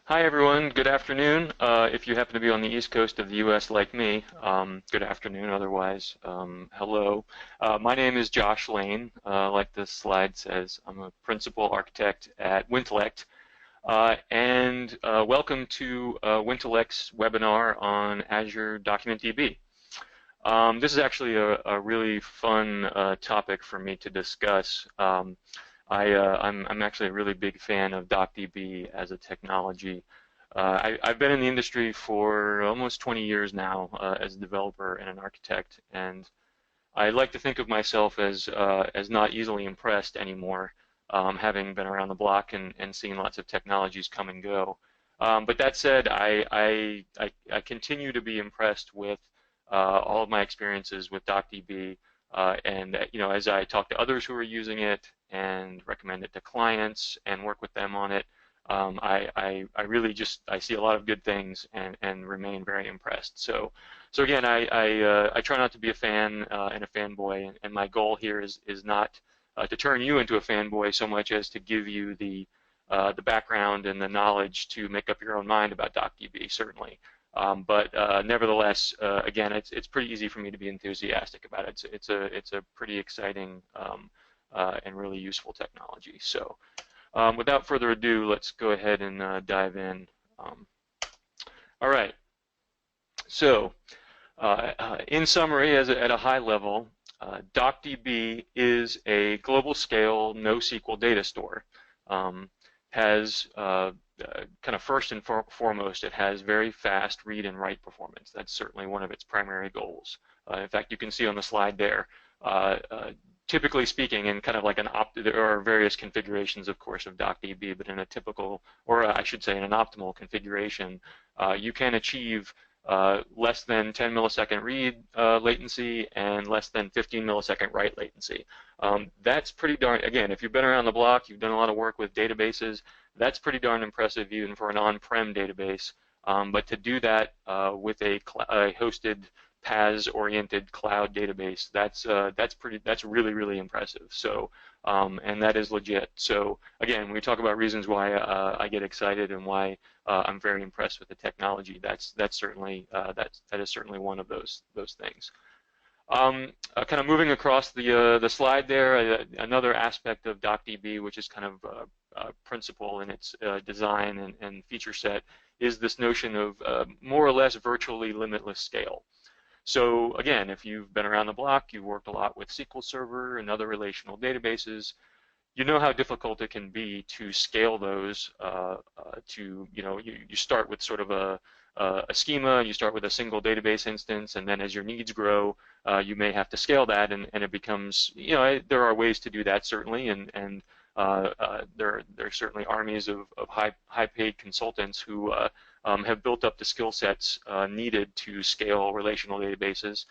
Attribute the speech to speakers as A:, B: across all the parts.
A: Hi everyone, good afternoon. If you happen to be on the East Coast of the US like me, good afternoon otherwise. Hello. My name is Josh Lane. Like the slide says, I'm a principal architect at Wintellect. Welcome to Wintellect's webinar on Azure DocumentDB. This is actually a really fun topic for me to discuss. I'm actually a really big fan of DocDB as a technology. I've been in the industry for almost 20 years now as a developer and an architect, and I like to think of myself as not easily impressed anymore, having been around the block and seen lots of technologies come and go. But that said, I continue to be impressed with all of my experiences with DocDB. As I talk to others who are using it and recommend it to clients and work with them on it, I really just see a lot of good things and remain very impressed. So again, I try not to be a fan and a fanboy, and my goal here is not to turn you into a fanboy so much as to give you the background and the knowledge to make up your own mind about DocDB, certainly. But nevertheless, again, it's pretty easy for me to be enthusiastic about it. It's a pretty exciting and really useful technology. So without further ado, let's go ahead and dive in. All right. So in summary, at a high level, DocDB is a global scale NoSQL data store. Has kind of first and foremost, it has very fast read and write performance. That's certainly one of its primary goals. In fact, you can see on the slide there, typically speaking, in kind of like there are various configurations, of course, of DocDB, but in a typical, or I should say in an optimal configuration, you can achieve less than 10 millisecond read latency and less than 15 millisecond write latency. That's pretty darn, again, if you've been around the block, you've done a lot of work with databases, that's pretty darn impressive even for an on-prem database. But to do that with a hosted PaaS-oriented cloud database, that's really, really impressive. So, and that is legit. So again, when we talk about reasons why I get excited and why I'm very impressed with the technology, that is certainly one of those things. Kind of moving across the slide there, another aspect of DocDB, which is kind of principal in its design and feature set, is this notion of more or less virtually limitless scale. So again, if you've been around the block, you've worked a lot with SQL Server and other relational databases, you know how difficult it can be to scale those to, you start with sort of a schema, you start with a single database instance, and then as your needs grow, you may have to scale that, and it becomes, there are ways to do that certainly, and there are certainly armies of high-paid consultants who have built up the skill sets needed to scale relational databases,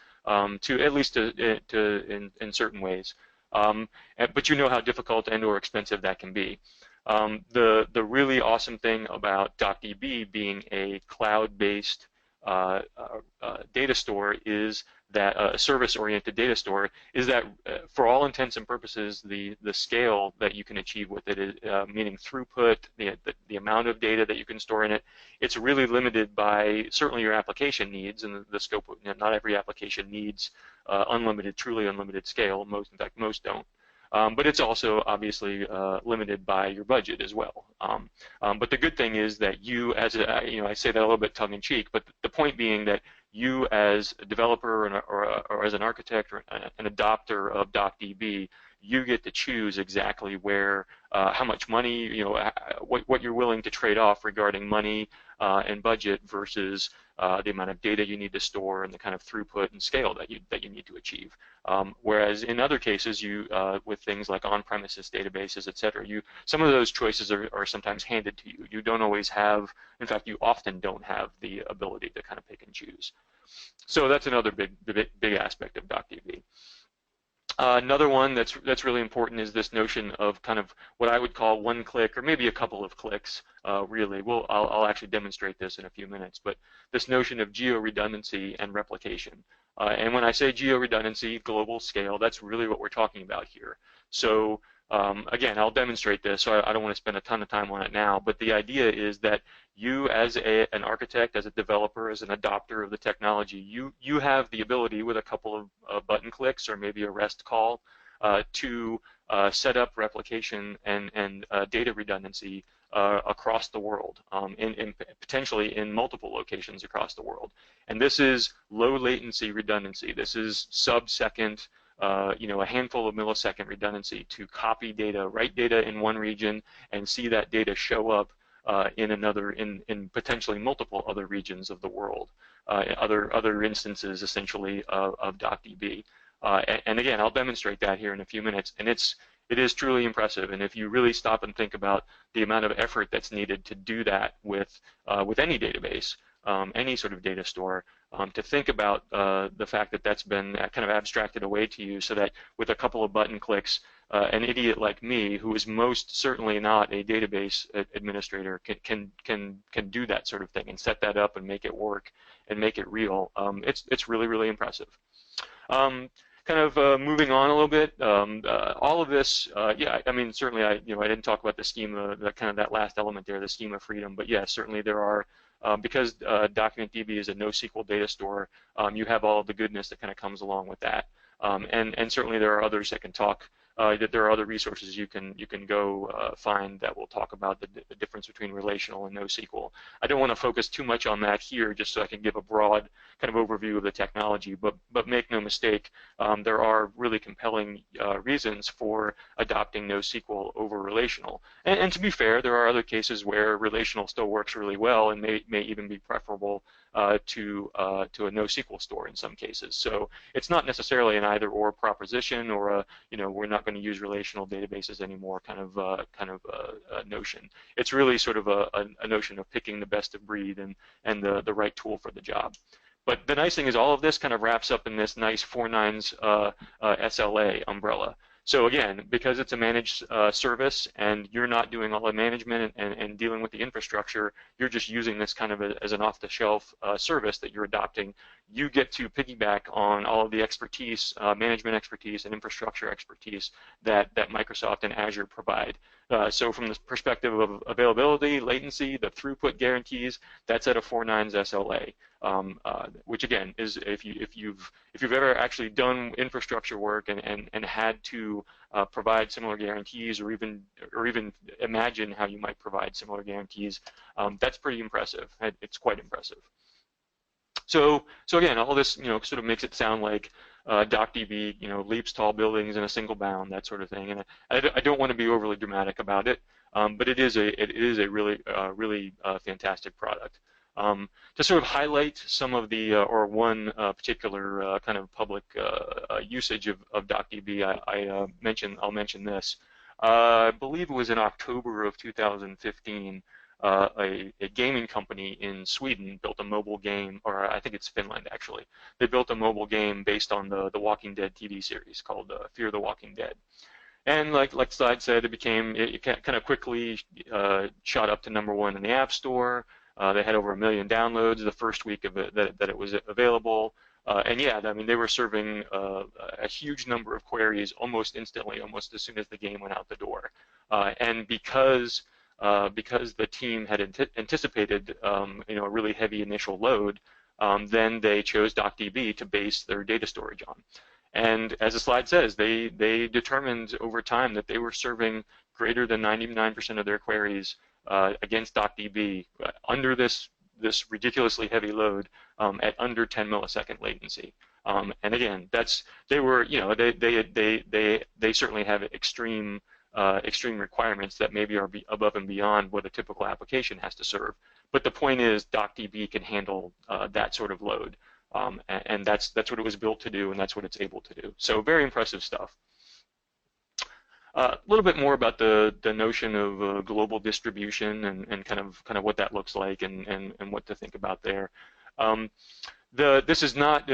A: to at least in certain ways. But you know how difficult and/or expensive that can be. The really awesome thing about DocDB being a cloud-based data store is that a service-oriented data store is that for all intents and purposes, the scale that you can achieve with it, is, meaning throughput, the amount of data that you can store in it, it's really limited by certainly your application needs and the scope of, not every application needs truly unlimited scale. In fact, most don't. But it's also obviously limited by your budget as well. But the good thing is that you, as I say that a little bit tongue-in-cheek, but the point being that you, as a developer or as an architect or an adopter of DocDB, you get to choose exactly where, how much money, what you're willing to trade off regarding money and budget versus the amount of data you need to store and the kind of throughput and scale that you need to achieve. Whereas in other cases, with things like on-premises databases, et cetera, some of those choices are sometimes handed to you. You don't always have, in fact, you often don't have the ability to kind of pick and choose. So that's another big aspect of DocDB. Another one that's really important is this notion of kind of what I would call one click, or maybe a couple of clicks, really. I'll actually demonstrate this in a few minutes, but this notion of geo-redundancy and replication. And when I say geo-redundancy, global scale, that's really what we're talking about here. So Again, I'll demonstrate this, so I don't want to spend a ton of time on it now, but the idea is that you as an architect, as a developer, as an adopter of the technology, you have the ability with a couple of button clicks or maybe a REST call to set up replication and data redundancy across the world, potentially in multiple locations across the world. And this is low latency redundancy. This is sub-second, a handful of millisecond redundancy to copy data, write data in one region, and see that data show up in another, in potentially multiple other regions of the world, other instances essentially of DocDB. And again, I'll demonstrate that here in a few minutes, and it is truly impressive. And if you really stop and think about the amount of effort that's needed to do that with any database, any sort of data store, to think about the fact that that's been kind of abstracted away to you, so that with a couple of button clicks, an idiot like me, who is most certainly not a database administrator, can do that sort of thing and set that up and make it work and make it real. It's really, really impressive. Kind of moving on a little bit, all of this, yeah, I mean, certainly I didn't talk about the schema, that last element there, the schema freedom, but yeah, certainly there are, because DocumentDB is a NoSQL data store, you have all of the goodness that kind of comes along with that, and certainly there are others that can talk. That there are other resources you can go find that will talk about the difference between relational and NoSQL. I don't want to focus too much on that here, just so I can give a broad kind of overview of the technology. But make no mistake, there are really compelling reasons for adopting NoSQL over relational. And to be fair, there are other cases where relational still works really well and may even be preferable to a NoSQL store in some cases. So it's not necessarily an either/or proposition, or a we're not going to use relational databases anymore kind of notion. It's really sort of a notion of picking the best of breed and the right tool for the job. But the nice thing is all of this kind of wraps up in this nice 4 nines SLA umbrella. So again, because it's a managed service and you're not doing all the management and dealing with the infrastructure, you're just using this kind of as an off-the-shelf service that you're adopting, you get to piggyback on all of the expertise, management expertise and infrastructure expertise that Microsoft and Azure provide. So from the perspective of availability, latency, the throughput guarantees, that's at a 4 nines SLA. Which again is if you've ever actually done infrastructure work and had to provide similar guarantees, or even imagine how you might provide similar guarantees, that's pretty impressive. It's quite impressive. So again, all this sort of makes it sound like DocDB leaps tall buildings in a single bound, that sort of thing. And I don't want to be overly dramatic about it, but it is a really fantastic product. To sort of highlight some of the, or one particular kind of public usage of DocDB, I'll mention this. I believe it was in October of 2015, a gaming company in Sweden built a mobile game, or I think it's Finland actually. They built a mobile game based on the Walking Dead TV series called Fear the Walking Dead. And like the slide said, it kind of quickly shot up to #1 in the App Store. They had over 1 million downloads the first week of it that it was available. And yeah, I mean, they were serving a huge number of queries almost instantly, almost as soon as the game went out the door. And because the team had anticipated a really heavy initial load, then they chose DocDB to base their data storage on. And as the slide says, they determined over time that they were serving greater than 99% of their queries against DocDB under this ridiculously heavy load at under 10 millisecond latency. And again, they certainly have extreme requirements that maybe are above and beyond what a typical application has to serve. But the point is, DocDB can handle that sort of load, and that's what it was built to do, and that's what it's able to do. So very impressive stuff. A little bit more about the notion of global distribution and kind of what that looks like and what to think about there. This is not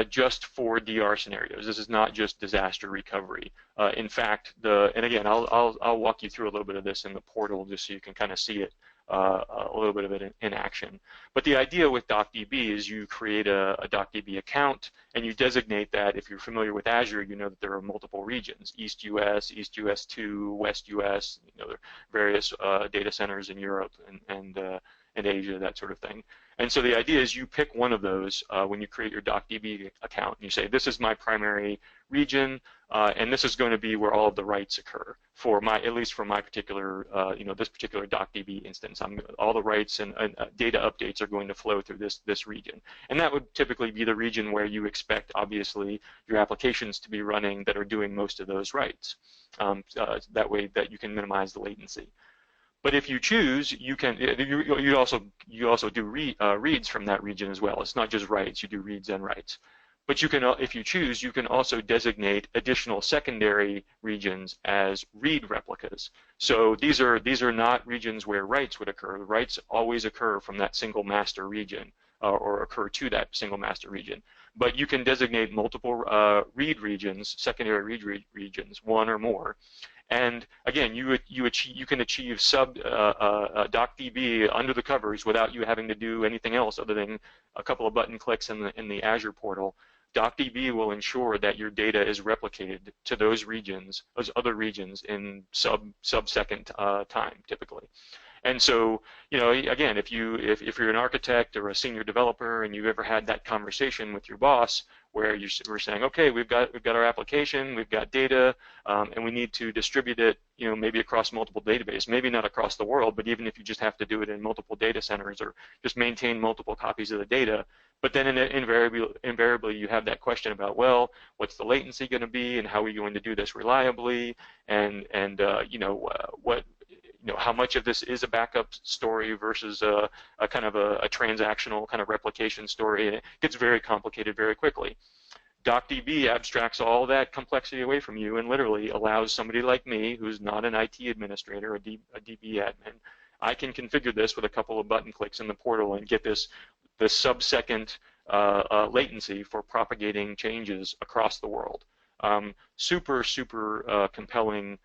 A: just for DR scenarios. This is not just disaster recovery. In fact, and again, I'll walk you through a little bit of this in the portal just so you can kind of see it. a little bit of it in action. But the idea with DocDB is you create a DocDB account, and you designate that. If you're familiar with Azure, you know that there are multiple regions: East US, East US 2, West US. You know, there are various data centers in Europe and Asia, that sort of thing. And so the idea is you pick one of those when you create your DocDB account, and you say, this is my primary region, and this is going to be where all of the writes occur for my, at least for my particular, this particular DocDB instance. All the writes and data updates are going to flow through this region. And that would typically be the region where you expect, obviously, your applications to be running that are doing most of those writes. That way that you can minimize the latency. But if you choose, you can. You also do reads from that region as well. It's not just writes; you do reads and writes. But you can, if you choose, you can also designate additional secondary regions as read replicas. So these are not regions where writes would occur. The writes always occur from that single master region, or occur to that single master region. But you can designate multiple read regions, secondary read regions, one or more. And again, you can achieve sub DocDB under the covers without you having to do anything else other than a couple of button clicks in the Azure portal. DocDB will ensure that your data is replicated to those regions, those other regions, in sub-second time, typically. And so, again, if you're an architect or a senior developer and you've ever had that conversation with your boss where we're saying, okay, we've got our application, we've got data, and we need to distribute it, maybe across multiple databases, maybe not across the world, but even if you just have to do it in multiple data centers or just maintain multiple copies of the data. But then invariably you have that question about, well, what's the latency going to be, and how are we going to do this reliably, and how much of this is a backup story versus a kind of a transactional kind of replication story, and it gets very complicated very quickly. DocDB abstracts all that complexity away from you and literally allows somebody like me, who's not an IT administrator, a DB admin, I can configure this with a couple of button clicks in the portal and get the sub-second latency for propagating changes across the world. Super compelling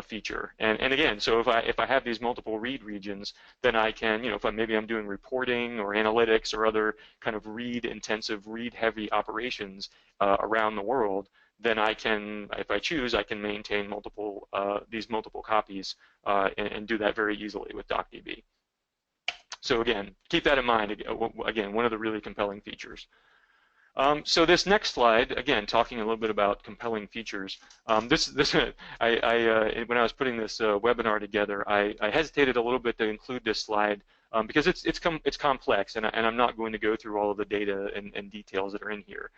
A: feature. And again, so if I have these multiple read regions, then I can, if maybe I'm doing reporting or analytics or other kind of read-intensive, read-heavy operations around the world, then I can, if I choose, I can maintain these multiple copies and do that very easily with DocDB. So again, keep that in mind. Again, one of the really compelling features. So this next slide, again, talking a little bit about compelling features. When I was putting this webinar together, I hesitated a little bit to include this slide because it's complex, and I'm not going to go through all of the data and details that are in here.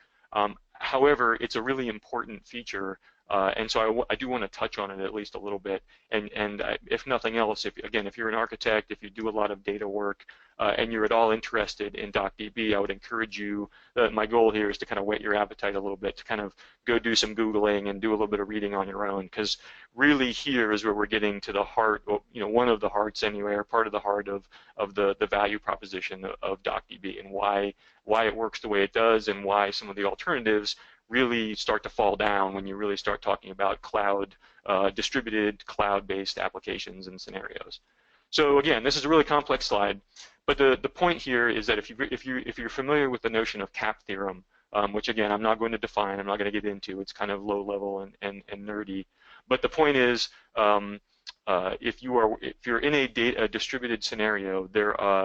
A: However, it's a really important feature, and so I do want to touch on it at least a little bit. And if nothing else, if you're an architect, if you do a lot of data work, and you're at all interested in DocDB, I would encourage you. My goal here is to kind of whet your appetite a little bit, to kind of go do some Googling and do a little bit of reading on your own, because really here is where we're getting to the heart, one of the hearts anyway, or part of the heart of the value proposition of DocDB, and why it works the way it does, and why some of the alternatives really start to fall down when you really start talking about distributed cloud-based applications and scenarios. So again, this is a really complex slide, but the point here is that if you're familiar with the notion of cap theorem, which again I'm not going to define, I'm not going to get into, it's kind of low level and nerdy, but the point is if you're in a distributed scenario,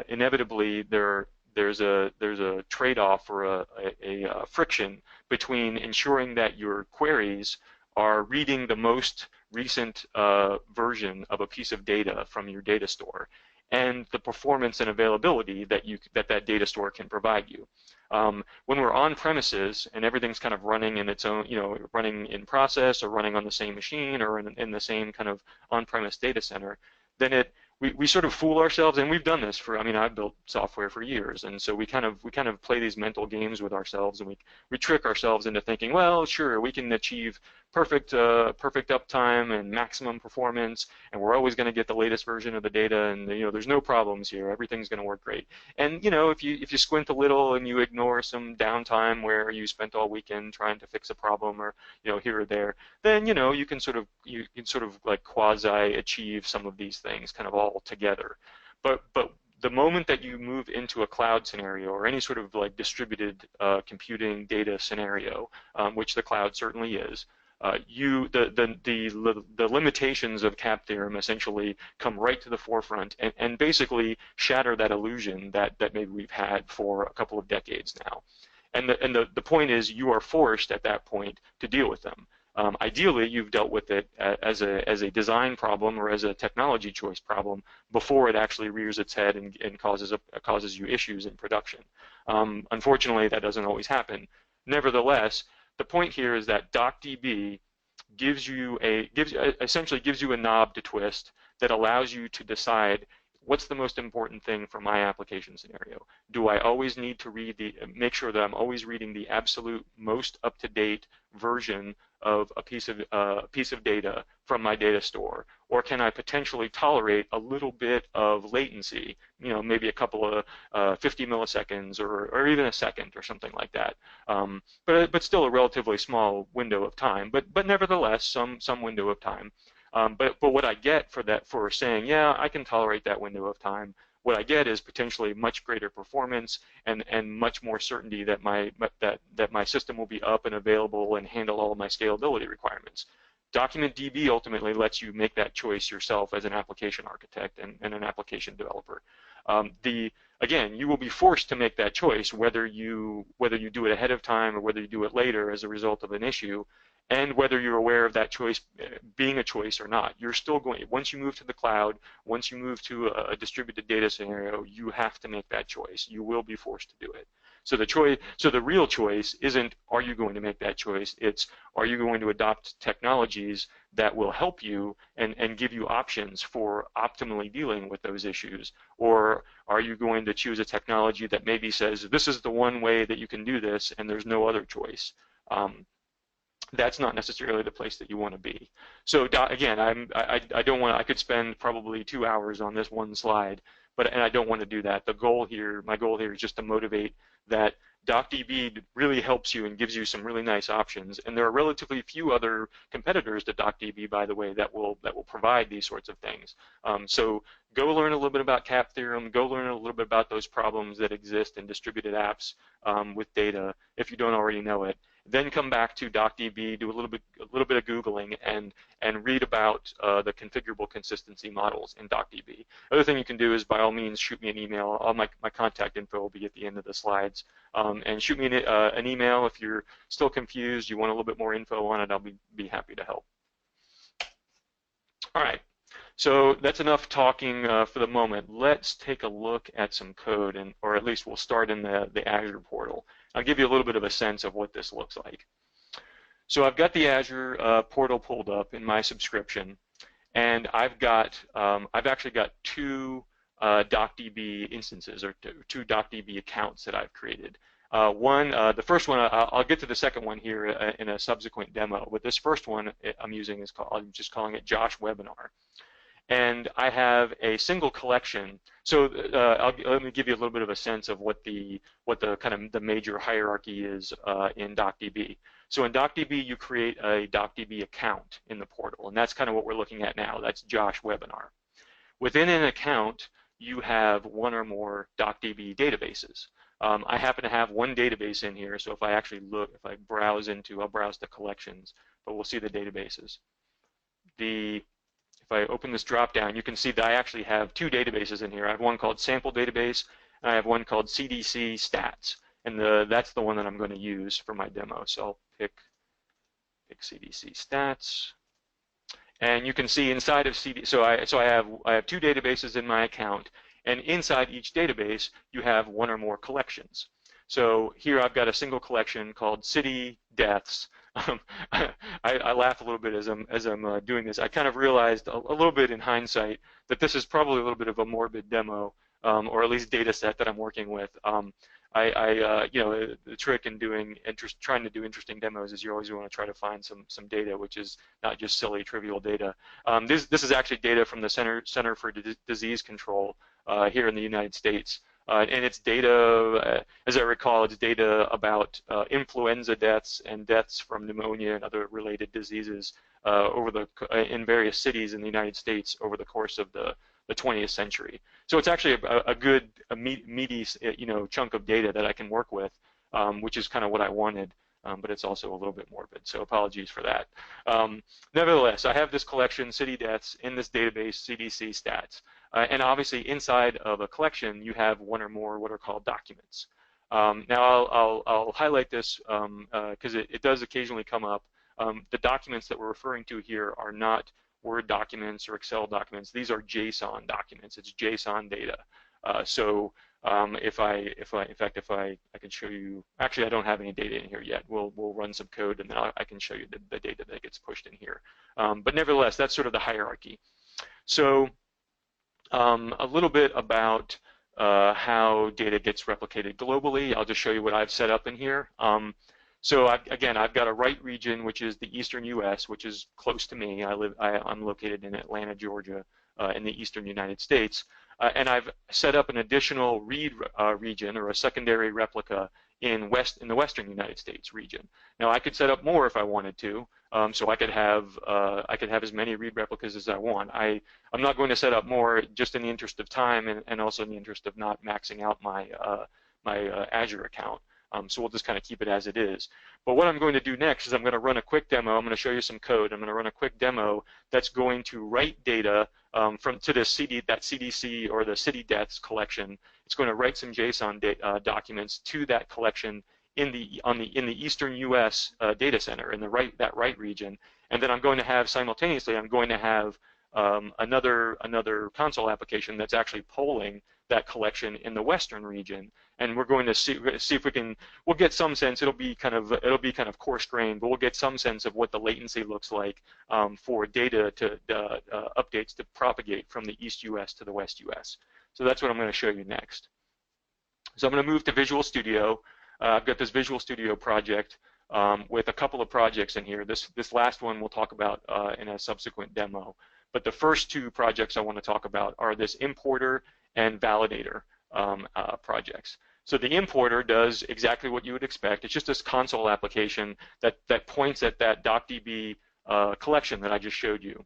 A: inevitably there's a trade-off or a friction between ensuring that your queries are reading the most recent version of a piece of data from your data store, and the performance and availability that data store can provide you. When we're on premises and everything's kind of running in its own, running in process or running on the same machine or in the same kind of on-premise data center, then we sort of fool ourselves, and we've done this I've built software for years, and so we kind of play these mental games with ourselves, and we trick ourselves into thinking, well, sure, we can achieve perfect uptime and maximum performance, and we're always going to get the latest version of the data, and there's no problems here, everything's going to work great. And if you squint a little and you ignore some downtime where you spent all weekend trying to fix a problem, or here or there, then you can sort of like quasi achieve some of these things kind of all together. But the moment that you move into a cloud scenario or any sort of like distributed computing data scenario, which the cloud certainly is, the limitations of CAP theorem essentially come right to the forefront and basically shatter that illusion that maybe we've had for a couple of decades now. And the point is, you are forced at that point to deal with them. Ideally, you've dealt with it as a design problem or as a technology choice problem before it actually rears its head and causes you issues in production. Unfortunately, that doesn't always happen. Nevertheless, the point here is that DocDB essentially gives you a knob to twist that allows you to decide what's the most important thing for my application scenario. Do I always need to make sure that I'm always reading the absolute most up-to-date version of a piece of data from my data store, or can I potentially tolerate a little bit of latency, maybe a couple of 50 milliseconds or even a second or something like that, but still a relatively small window of time, but nevertheless some window of time. But what I get for saying, yeah, I can tolerate that window of time, what I get is potentially much greater performance and much more certainty that my system will be up and available and handle all of my scalability requirements. DocumentDB ultimately lets you make that choice yourself as an application architect and an application developer. Again, you will be forced to make that choice whether you do it ahead of time or whether you do it later as a result of an issue, and whether you're aware of that choice being a choice or not. You're still going, once you move to the cloud, once you move to a distributed data scenario, you have to make that choice. You will be forced to do it. So the real choice isn't, are you going to make that choice? It's, are you going to adopt technologies that will help you and give you options for optimally dealing with those issues? Or are you going to choose a technology that maybe says, this is the one way that you can do this and there's no other choice? That's not necessarily the place that you want to be. So again, I don't want. I could spend probably 2 hours on this one slide, and I don't want to do that. My goal here is just to motivate that DocDB really helps you and gives you some really nice options. And there are relatively few other competitors to DocDB, by the way, that will provide these sorts of things. So go learn a little bit about CAP theorem. Go learn a little bit about those problems that exist in distributed apps with data if you don't already know it. Then come back to DocDB, do a little bit of Googling, and read about the configurable consistency models in DocDB. Other thing you can do is, by all means, shoot me an email. All my contact info will be at the end of the slides. And shoot me an email if you're still confused, you want a little bit more info on it, I'll be happy to help. All right, so that's enough talking for the moment. Let's take a look at some code, or at least we'll start in the Azure portal. I'll give you a little bit of a sense of what this looks like. So I've got the Azure portal pulled up in my subscription, and I've actually got two DocDB instances, or two DocDB accounts that I've created. The first one, I'll get to the second one here in a subsequent demo, but this first one I'm just calling it Josh Webinar. And I have a single collection. So let me give you a little bit of a sense of what the kind of the major hierarchy is in DocDB. So in DocDB, you create a DocDB account in the portal, and that's kind of what we're looking at now. That's Josh Webinar. Within an account, you have one or more DocDB databases. I happen to have one database in here, so if I actually look, I'll browse the collections, but we'll see the databases. If I open this drop-down, you can see that I actually have two databases in here. I have one called Sample Database, and I have one called CDC Stats, and that's the one that I'm going to use for my demo. So I'll pick CDC Stats, and you can see inside of CDC. So I have two databases in my account, and inside each database you have one or more collections. So here I've got a single collection called City Deaths. I laugh a little bit as I'm doing this. I kind of realized a little bit in hindsight that this is probably a little bit of a morbid demo, or at least data set that I'm working with. The trick in trying to do interesting demos is you always want to try to find some data, which is not just silly, trivial data. This is actually data from the Center for Disease Control here in the United States. And it's data, as I recall, it's data about influenza deaths and deaths from pneumonia and other related diseases in various cities in the United States over the course of the the 20th century. So it's actually a good, meaty, chunk of data that I can work with, which is kind of what I wanted. But it's also a little bit morbid, so apologies for that. Nevertheless, I have this collection, city deaths, in this database, CDC stats. And obviously, inside of a collection, you have one or more what are called documents. Now, I'll highlight this because it does occasionally come up. The documents that we're referring to here are not Word documents or Excel documents. These are JSON documents. It's JSON data. If I can show you, actually I don't have any data in here yet. We'll run some code and then I can show you the data that gets pushed in here. But nevertheless, that's sort of the hierarchy. So a little bit about how data gets replicated globally. I'll just show you what I've set up in here. Again, I've got a write region, which is the eastern U.S., which is close to me. I'm located in Atlanta, Georgia, in the eastern United States. And I've set up an additional read region, or a secondary replica, in the western United States region. Now, I could set up more if I wanted to, so I could have as many read replicas as I want. I'm not going to set up more, just in the interest of time and also in the interest of not maxing out my Azure account. So we'll just kind of keep it as it is. But what I'm going to do next is I'm going to run a quick demo. I'm going to show you some code. I'm going to run a quick demo that's going to write data to this that CDC or the city deaths collection. It's going to write some JSON documents to that collection in the eastern U.S. data center in that write region. And then I'm going to have simultaneously another console application that's actually polling that collection in the western region, and we're going to see if we'll get some sense. It'll be kind of coarse-grained, but we'll get some sense of what the latency looks like for data updates to propagate from the East US to the West US. So that's what I'm going to show you next. So I'm going to move to Visual Studio. I've got this Visual Studio project with a couple of projects in here. This last one we'll talk about in a subsequent demo. But the first two projects I want to talk about are this importer and validator projects. So the importer does exactly what you would expect. It's just this console application that points at that DocDB collection that I just showed you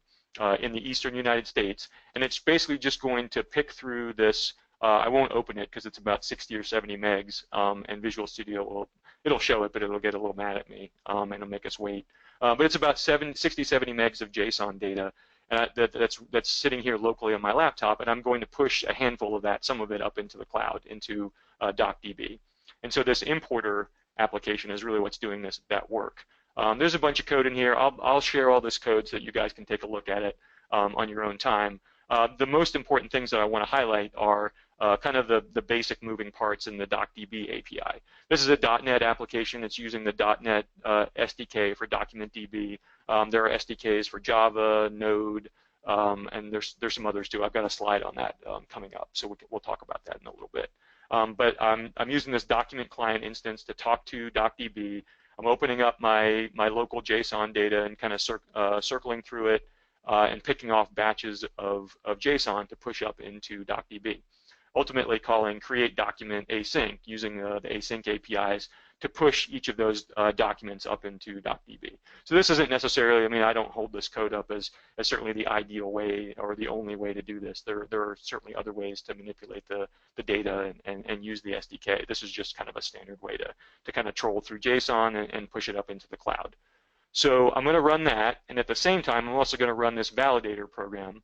A: in the eastern United States, and it's basically just going to pick through this. I won't open it because it's about 60 or 70 megs, and Visual Studio it'll show it, but it'll get a little mad at me, and it'll make us wait. But it's about 60, 70 megs of JSON data. That's sitting here locally on my laptop, and I'm going to push a handful of that, some of it, up into the cloud, into DocDB. And so this importer application is really what's doing that work. There's a bunch of code in here. I'll share all this code so that you guys can take a look at it on your own time. The most important things that I want to highlight are kind of the basic moving parts in the DocDB API. This is a .NET application. It's using the .NET SDK for DocumentDB. There are SDKs for Java, Node, and there's some others too. I've got a slide on that coming up, so we'll talk about that in a little bit. But I'm using this document client instance to talk to DocDB. I'm opening up my local JSON data and kind of circling through it and picking off batches of JSON to push up into DocDB. Ultimately calling create document async using the async APIs to push each of those documents up into DocDB. So this isn't necessarily, I mean, I don't hold this code up as certainly the ideal way or the only way to do this. There are certainly other ways to manipulate the data and use the SDK. This is just kind of a standard way to kind of troll through JSON and push it up into the cloud. So I'm going to run that, and at the same time, I'm also going to run this validator program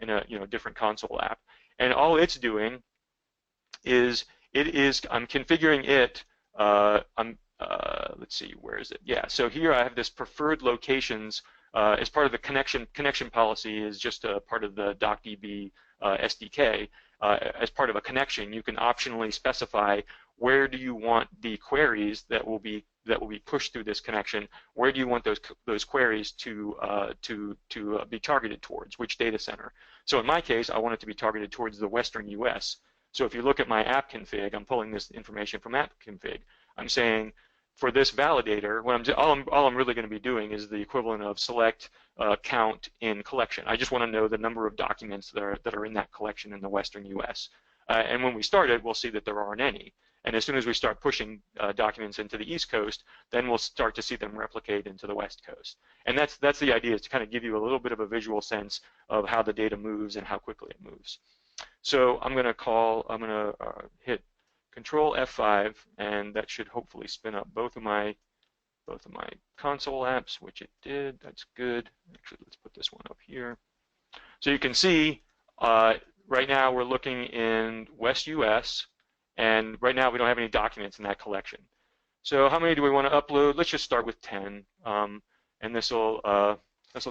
A: in a different console app. And all it's doing is I'm configuring it. Let's see, where is it? Yeah, so here I have this preferred locations as part of the connection policy is just a part of the DocDB SDK. As part of a connection, you can optionally specify where do you want the queries that will be pushed through this connection. Where do you want those queries to be targeted towards? Which data center? So in my case, I want it to be targeted towards the Western U.S. So if you look at my app config, I'm pulling this information from app config. I'm saying for this validator, all I'm really going to be doing is the equivalent of select count in collection. I just want to know the number of documents that are in that collection in the Western U.S. And when we start it, we'll see that there aren't any. And as soon as we start pushing documents into the East Coast, then we'll start to see them replicate into the West Coast. And that's the idea, is to kind of give you a little bit of a visual sense of how the data moves and how quickly it moves. So I'm going to hit Control F5, and that should hopefully spin up both of my console apps, which it did. That's good. Actually, let's put this one up here. So you can see right now we're looking in West US, and right now we don't have any documents in that collection. So how many do we want to upload? Let's just start with 10, and this will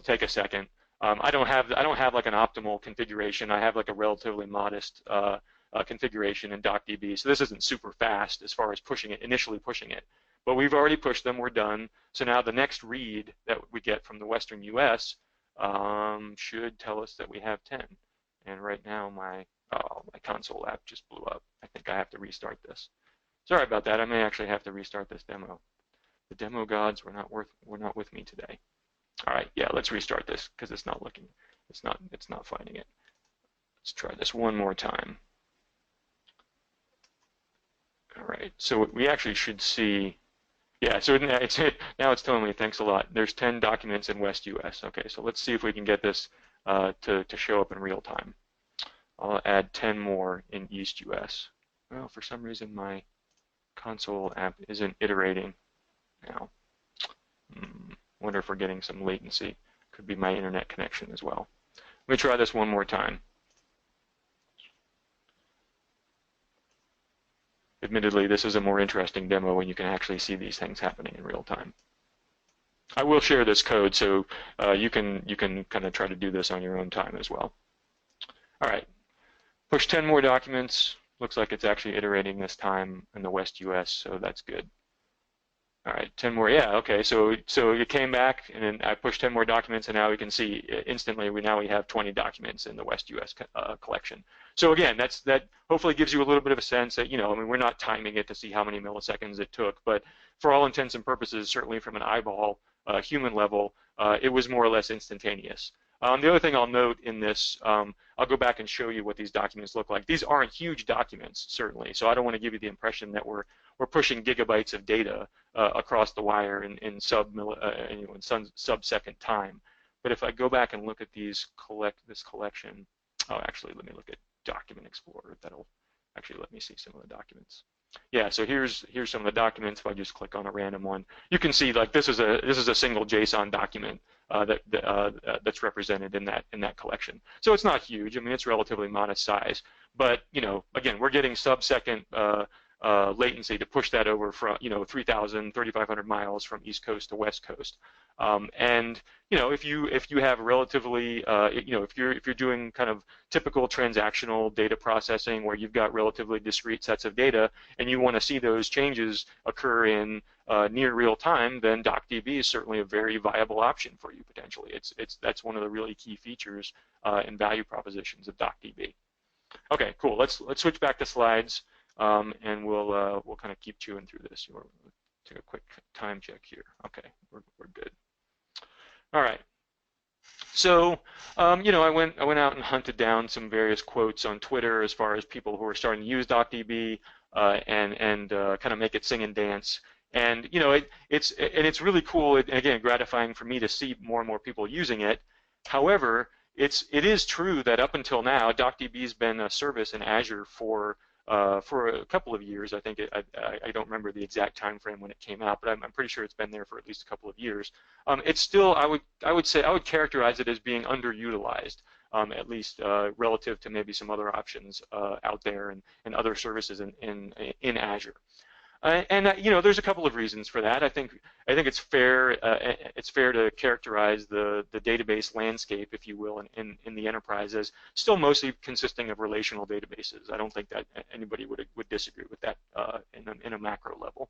A: take a second. I don't have like an optimal configuration. I have like a relatively modest configuration in DocDB, so this isn't super fast as far as initially pushing it. But we've already pushed them. We're done. So now the next read that we get from the Western U.S. Should tell us that we have 10. And right now my console app just blew up. I think I have to restart this. Sorry about that. I may actually have to restart this demo. The demo gods were not with me today. All right, yeah, let's restart this because it's not finding it. Let's try this one more time. All right, so we actually should see. Yeah, so now it's telling me thanks a lot. There's 10 documents in West US. Okay, so let's see if we can get this to show up in real time. I'll add 10 more in East US. Well, for some reason my console app isn't iterating now. Wonder if we're getting some latency. Could be my internet connection as well. Let me try this one more time. Admittedly, this is a more interesting demo when you can actually see these things happening in real time. I will share this code, so you can kind of try to do this on your own time as well. All right, push 10 more documents. Looks like it's actually iterating this time in the West US, so that's good. All right, 10 more. Yeah, okay. So it came back, and then I pushed 10 more documents, and now we can see instantly we have 20 documents in the West US collection. So again, that hopefully gives you a little bit of a sense that, I mean, we're not timing it to see how many milliseconds it took, but for all intents and purposes, certainly from an eyeball human level, it was more or less instantaneous. The other thing I'll note in this, I'll go back and show you what these documents look like. These aren't huge documents, certainly, so I don't want to give you the impression that we're pushing gigabytes of data across the wire in sub-second time. But if I go back and look at this collection, actually, let me look at Document Explorer. That'll actually let me see some of the documents. Yeah, so here's some of the documents. If I just click on a random one, you can see like this is a single JSON document that's represented in that collection. So it's not huge. I mean, it's relatively modest size. But again, we're getting sub-second latency to push that over from 3,000, 3,500 miles from East Coast to West Coast. And if you have relatively if you're doing kind of typical transactional data processing where you've got relatively discrete sets of data and you want to see those changes occur in near real time, then DocDB is certainly a very viable option for you potentially. That's one of the really key features and value propositions of DocDB. Okay, cool. Let's switch back to slides. And we'll kind of keep chewing through this. We'll take a quick time check here. Okay, we're good. All right. So I went out and hunted down some various quotes on Twitter as far as people who are starting to use DocDB and kind of make it sing and dance. And it's really cool and again gratifying for me to see more and more people using it. However, it is true that up until now, DocDB's been a service in Azure for a couple of years. I think I don't remember the exact time frame when it came out, but I'm pretty sure it's been there for at least a couple of years. It's still, I would characterize it as being underutilized, at least relative to maybe some other options out there and other services in Azure. And there's a couple of reasons for that. I think it's fair to characterize the database landscape, if you will, in the enterprise as still mostly consisting of relational databases. I don't think that anybody would disagree with that in a macro level.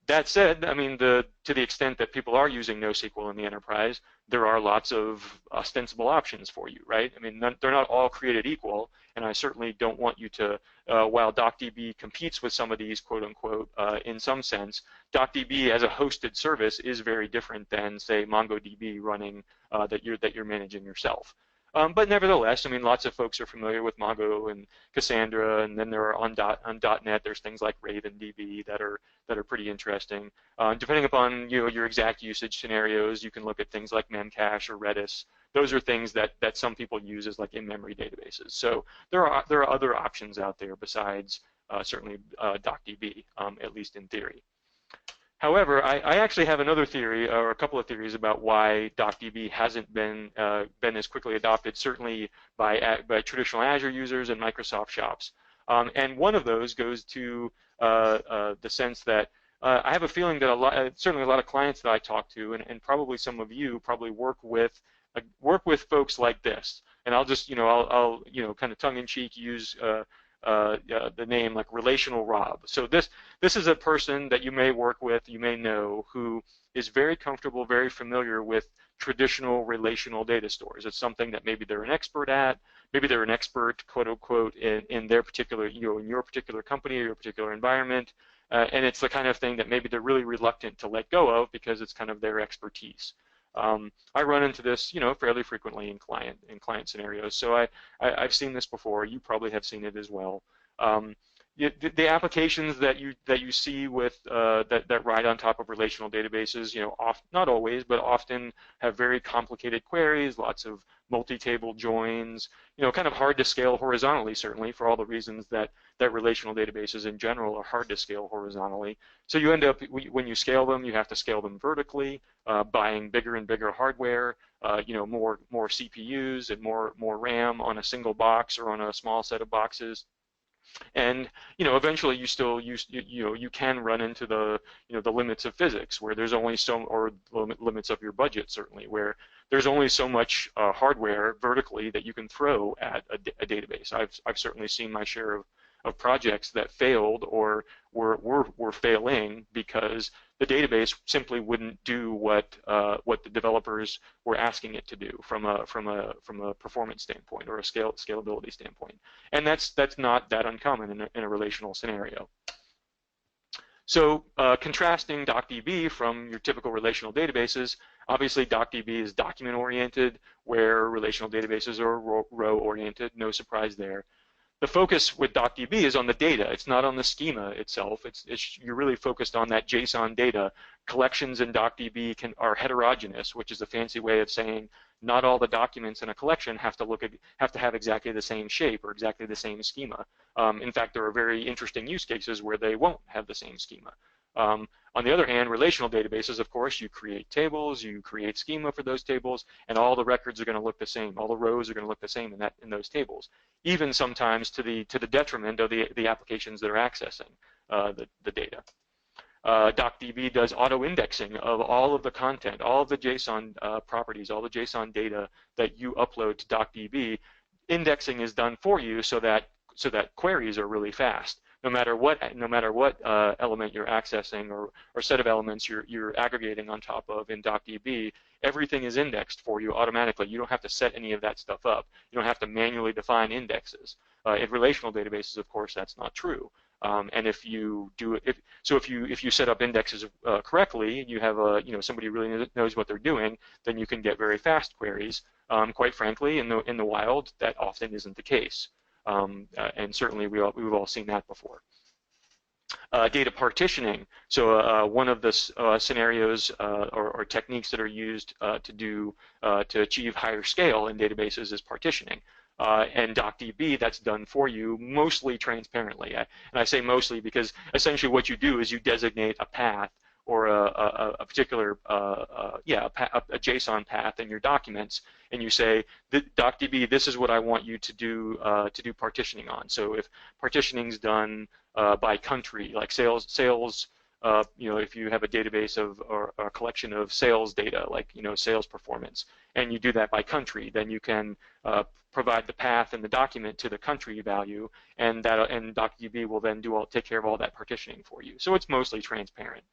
A: That said, I mean, to the extent that people are using NoSQL in the enterprise, there are lots of ostensible options for you, right? I mean, they're not all created equal, and I certainly don't want you to, while DocDB competes with some of these, quote unquote, in some sense, DocDB as a hosted service is very different than, say, MongoDB running that you're managing yourself. But nevertheless, I mean, lots of folks are familiar with Mongo and Cassandra, and then there are on .NET, there's things like RavenDB that are pretty interesting. Depending upon your exact usage scenarios, you can look at things like Memcache or Redis. Those are things that some people use as like in-memory databases. So there are other options out there besides certainly DocDB, at least in theory. However, I actually have another theory, or a couple of theories, about why DocDB hasn't been as quickly adopted, certainly by traditional Azure users and Microsoft shops. And one of those goes to the sense that I have a feeling that certainly a lot of clients that I talk to, and probably some of you probably work with folks like this. And I'll just I'll kind of tongue-in-cheek use the name like Relational Rob. So this is a person that you may work with, you may know, who is very comfortable, very familiar with traditional relational data stores. It's something that maybe they're an expert at, maybe they're an expert, quote unquote, in their particular, in your particular company or your particular environment, and it's the kind of thing that maybe they're really reluctant to let go of because it's kind of their expertise. I run into this, fairly frequently in client scenarios. So I've seen this before. You probably have seen it as well. The applications that you see with that ride on top of relational databases, not always, but often have very complicated queries, lots of multi-table joins, kind of hard to scale horizontally, certainly, for all the reasons that relational databases in general are hard to scale horizontally. So you end up, when you scale them, you have to scale them vertically, buying bigger and bigger hardware, more CPUs and more RAM on a single box or on a small set of boxes. And eventually you can run into the the limits of physics, where there's only or limits of your budget, certainly, where there's only so much hardware vertically that you can throw at a database. I've certainly seen my share of projects that failed or were failing because the database simply wouldn't do what the developers were asking it to do from a performance standpoint or a scalability standpoint. And that's not that uncommon in a relational scenario. So contrasting DocDB from your typical relational databases, obviously DocDB is document-oriented, where relational databases are row-oriented, no surprise there. The focus with DocDB is on the data. It's not on the schema itself. You're really focused on that JSON data. Collections in DocDB are heterogeneous, which is a fancy way of saying not all the documents in a collection have to have exactly the same shape or exactly the same schema. In fact, there are very interesting use cases where they won't have the same schema. On the other hand, relational databases, of course, you create tables, you create schema for those tables, and all the records are going to look the same. All the rows are going to look the same in those tables, even sometimes to the detriment of the applications that are accessing the data. DocDB does auto-indexing of all of the content, all of the JSON properties, all the JSON data that you upload to DocDB. Indexing is done for you so that queries are really fast. No matter what element you're accessing or set of elements you're aggregating on top of in DocDB, everything is indexed for you automatically. You don't have to set any of that stuff up. You don't have to manually define indexes. In relational databases, of course, that's not true. And if you do it, if you set up indexes correctly, you have somebody who really knows what they're doing, then you can get very fast queries. Quite frankly, in the wild, that often isn't the case. And certainly we've all seen that before. Data partitioning. So one of the scenarios or techniques that are used to achieve higher scale in databases is partitioning. And DocDB, that's done for you mostly transparently. And I say mostly because essentially what you do is you designate a path or a particular a JSON path in your documents, and you say, DocDB, this is what I want you to do partitioning on. So if partitioning is done by country, like sales, if you have a database or a collection of sales data, like sales performance, and you do that by country, then you can provide the path in the document to the country value, and DocDB will then take care of all that partitioning for you. So it's mostly transparent.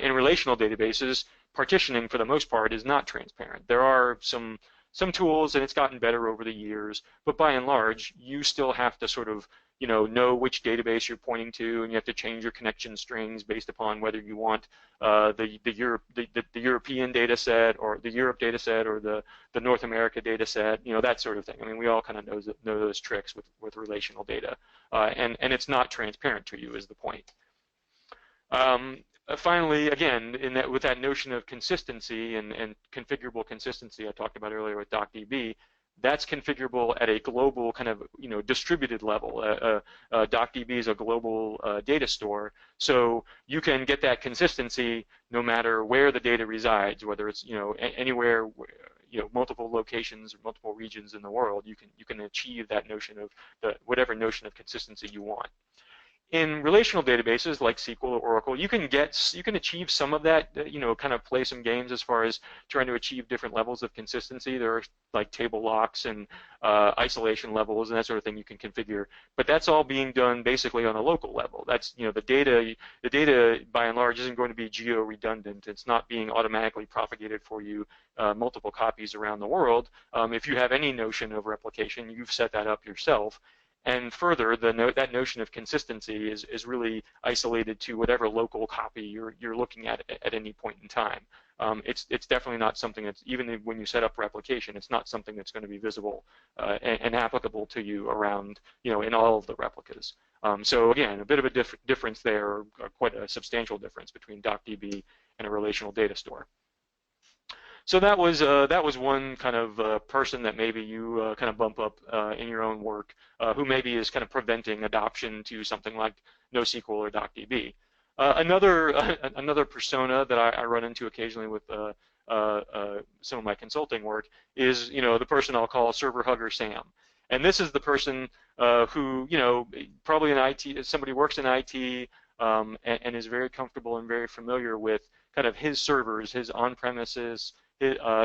A: In relational databases, partitioning for the most part is not transparent. There are some tools, and it's gotten better over the years, but by and large, you still have to sort of know which database you're pointing to, and you have to change your connection strings based upon whether you want the European data set or the Europe data set or the North America data set, that sort of thing. I mean, we all kind of know those tricks with relational data, and it's not transparent to you is the point. Finally, again, with that notion of consistency and configurable consistency I talked about earlier with DocDB, that's configurable at a global kind of distributed level. DocDB is a global data store, so you can get that consistency no matter where the data resides, whether it's anywhere, multiple locations or multiple regions in the world. You can achieve that notion of whatever notion of consistency you want. In relational databases like SQL or Oracle, you can achieve some of that, kind of play some games as far as trying to achieve different levels of consistency. There are like table locks and isolation levels and that sort of thing you can configure, but that's all being done basically on a local level. That's the data by and large isn't going to be geo-redundant. It's not being automatically propagated for you multiple copies around the world. If you have any notion of replication, you've set that up yourself. And further, that notion of consistency is really isolated to whatever local copy you're looking at any point in time. It's definitely not something that's, even when you set up replication, it's not something that's going to be visible and applicable to you around, in all of the replicas. So again, a bit of a difference there, or quite a substantial difference between DocDB and a relational data store. So that was one kind of person that maybe you kind of bump up in your own work, who maybe is kind of preventing adoption to something like NoSQL or DocDB. Another persona that I run into occasionally with some of my consulting work is the person I'll call Server Hugger Sam, and this is the person who probably in IT, somebody works in IT and is very comfortable and very familiar with kind of his servers, his on-premises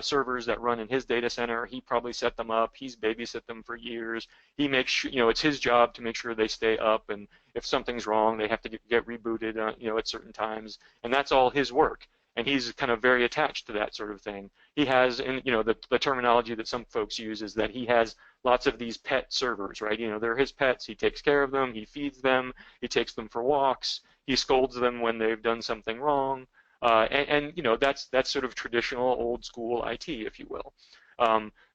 A: servers that run in his data center. He probably set them up. He's babysit them for years. He makes sure, it's his job to make sure they stay up, and if something's wrong, they have to get rebooted, at certain times, and that's all his work. And he's kind of very attached to that sort of thing. He has, the terminology that some folks use is that he has lots of these pet servers, right? They're his pets. He takes care of them. He feeds them. He takes them for walks. He scolds them when they've done something wrong. That's sort of traditional old school IT, if you will.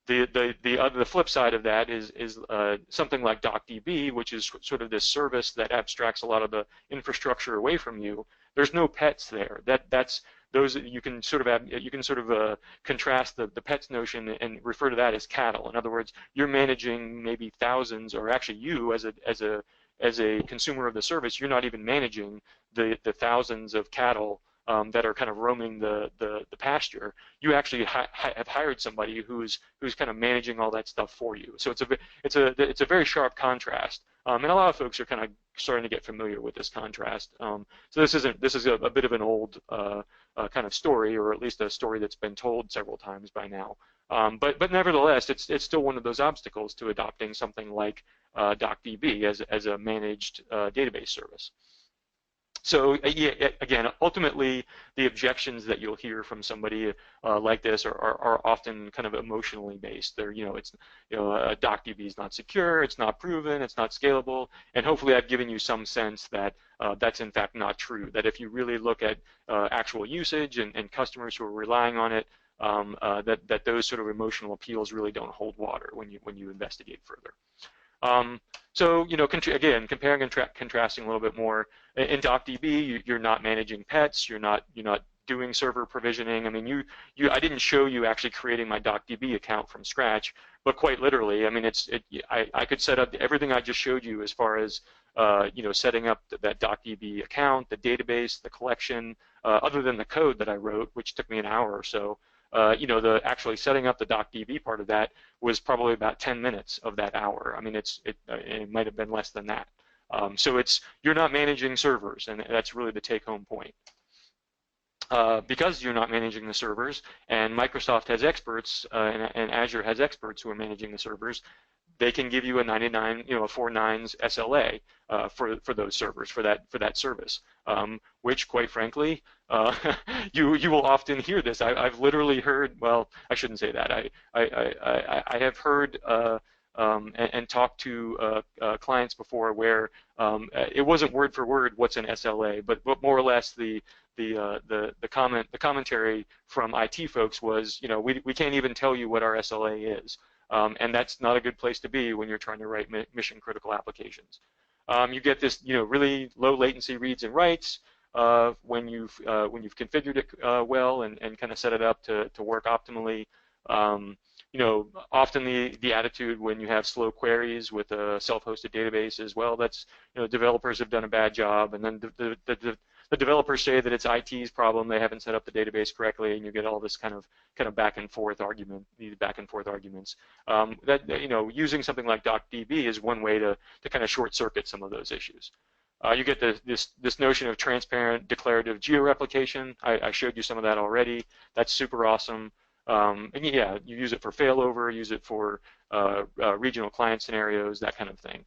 A: The flip side of that is something like DocDB, which is sort of this service that abstracts a lot of the infrastructure away from you. There's no pets there. That's those you can sort of contrast the pets notion and refer to that as cattle. In other words, you're managing maybe thousands, or actually you as a consumer of the service, you're not even managing the thousands of cattle that are kind of roaming the pasture. You actually have hired somebody who's kind of managing all that stuff for you. So it's a very sharp contrast, and a lot of folks are kind of starting to get familiar with this contrast. So this is a bit of an old kind of story, or at least a story that's been told several times by now. But nevertheless, it's still one of those obstacles to adopting something like DocDB as a managed database service. So again, ultimately, the objections that you'll hear from somebody like this are often kind of emotionally based. They're, DocDB is not secure, it's not proven, it's not scalable, and hopefully I've given you some sense that that's in fact not true. That if you really look at actual usage and customers who are relying on it, that those sort of emotional appeals really don't hold water when you investigate further. So, again, comparing and contrasting a little bit more, in DocDB, you're not managing pets, you're not doing server provisioning. I mean, I didn't show you actually creating my DocDB account from scratch, but quite literally, I mean, I could set up everything I just showed you as far as setting up that DocDB account, the database, the collection, other than the code that I wrote, which took me an hour or so. The actually setting up the DocDB part of that was probably about 10 minutes of that hour. I mean, it might have been less than that. So you're not managing servers, and that's really the take-home point. Because you're not managing the servers, and Microsoft has experts, and Azure has experts who are managing the servers, they can give you a 99, 4 nines SLA for those servers, for that service, which, quite frankly, you will often hear this. I've literally heard. Well, I shouldn't say that. I have heard and talked to clients before where it wasn't word for word what's an SLA, but more or less the commentary from IT folks was, we can't even tell you what our SLA is, and that's not a good place to be when you're trying to write mission critical applications. You get this, really low latency reads and writes when you've configured it well and kind of set it up to work optimally. Often the attitude when you have slow queries with a self-hosted database is, well, that's, developers have done a bad job, and then the developers say that it's IT's problem, they haven't set up the database correctly, and you get all this kind of back and forth argument, these back and forth arguments. Using something like DocDB is one way to kind of short circuit some of those issues. You get this notion of transparent declarative geo-replication. I showed you some of that already. That's super awesome. And yeah, you use it for failover, use it for regional client scenarios, that kind of thing.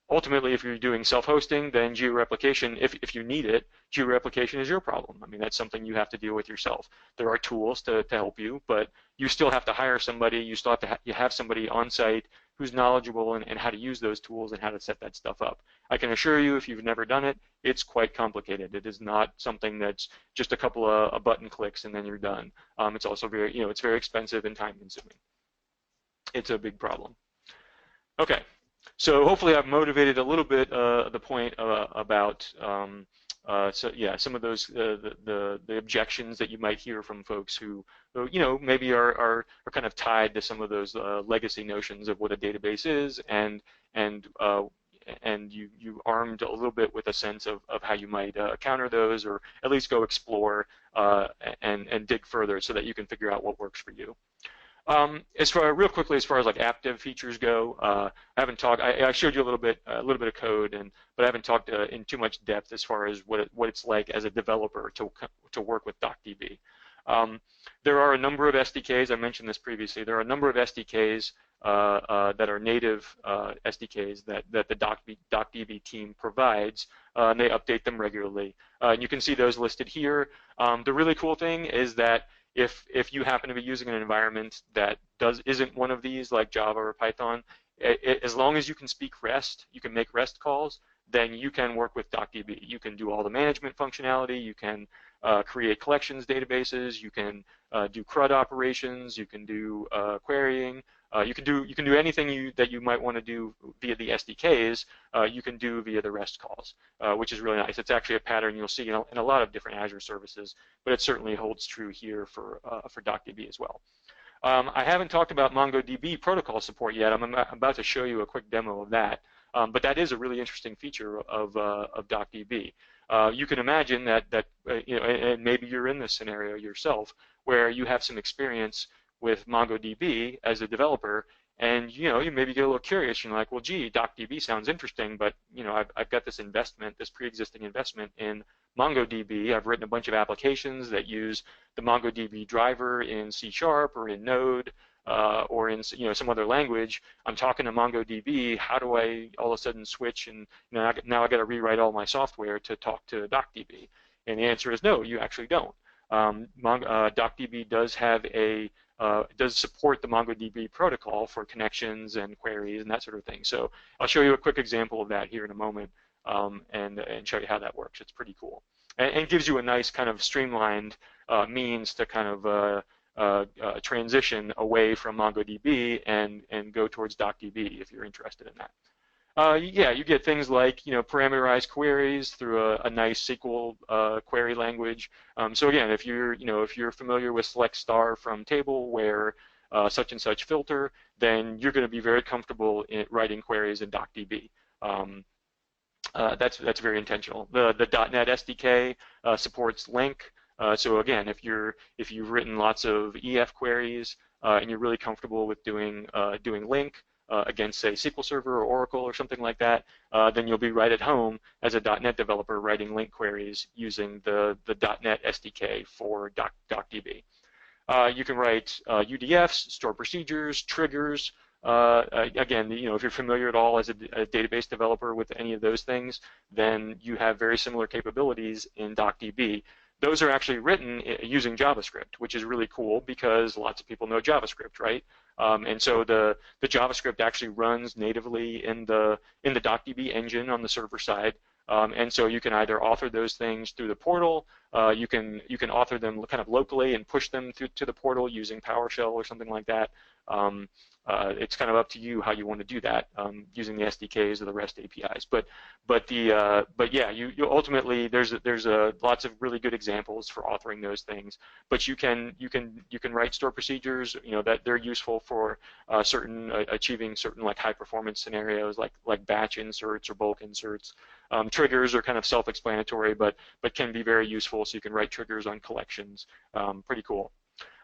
A: Ultimately, if you're doing self-hosting, then geo-replication, if you need it, geo-replication is your problem. I mean, that's something you have to deal with yourself. There are tools to help you, but you still have to hire somebody. You still have to have somebody on site who's knowledgeable and how to use those tools and how to set that stuff up. I can assure you, if you've never done it, it's quite complicated. It is not something that's just a couple of button clicks and then you're done. It's also very, it's very expensive and time-consuming. It's a big problem. Okay. So hopefully I've motivated a little bit the point about some of those the objections that you might hear from folks who maybe are kind of tied to some of those legacy notions of what a database is, and you armed a little bit with a sense of how you might counter those, or at least go explore and dig further so that you can figure out what works for you. Real quickly, as far as like app dev features go, I haven't talked. I showed you a little bit of code, but I haven't talked in too much depth as far as what it's like as a developer to work with DocDB. There are a number of SDKs. I mentioned this previously. There are a number of SDKs that are native SDKs that the DocDB team provides, and they update them regularly. And you can see those listed here. The really cool thing is that if you happen to be using an environment that isn't one of these, like Java or Python, as long as you can speak REST, you can make REST calls, then you can work with DocDB. You can do all the management functionality. You can create collections databases. You can do CRUD operations. You can do querying. You can do anything that you might want to do via the SDKs. You can do via the REST calls, which is really nice. It's actually a pattern you'll see in a lot of different Azure services, but it certainly holds true here for DocDB as well. I haven't talked about MongoDB protocol support yet. I'm about to show you a quick demo of that, but that is a really interesting feature of DocDB. You can imagine that and maybe you're in this scenario yourself, where you have some experience with MongoDB as a developer, and you maybe get a little curious. You're like, well, gee, DocDB sounds interesting, but I've got this pre-existing investment in MongoDB. I've written a bunch of applications that use the MongoDB driver in C# or in Node or in some other language. I'm talking to MongoDB. How do I all of a sudden switch and now I got to rewrite all my software to talk to DocDB? And the answer is no, you actually don't. DocDB does support the MongoDB protocol for connections and queries and that sort of thing. So I'll show you a quick example of that here in a moment and show you how that works. It's pretty cool. And gives you a nice kind of streamlined means to kind of transition away from MongoDB and go towards DocDB if you're interested in that. Yeah, you get things like parameterized queries through a nice SQL query language. So again, if you're familiar with select star from table where such and such filter, then you're going to be very comfortable in writing queries in DocDB. That's very intentional. The .NET SDK supports link. So again, if you've written lots of EF queries and you're really comfortable with doing link against, say, SQL Server or Oracle or something like that, then you'll be right at home as a .NET developer writing link queries using the .NET SDK for DocDB. You can write UDFs, store procedures, triggers. Again, if you're familiar at all as a database developer with any of those things, then you have very similar capabilities in DocDB. Those are actually written using JavaScript, which is really cool because lots of people know JavaScript, right? And so the JavaScript actually runs natively in the DocDB engine on the server side. And so you can either author those things through the portal, you can author them kind of locally and push them through to the portal using PowerShell or something like that. It's kind of up to you how you want to do that using the SDKs or the REST APIs. But yeah, you ultimately there's lots of really good examples for authoring those things. But you can write store procedures, that they're useful for achieving certain like high performance scenarios like batch inserts or bulk inserts. Triggers are kind of self-explanatory, but can be very useful. So you can write triggers on collections. Pretty cool.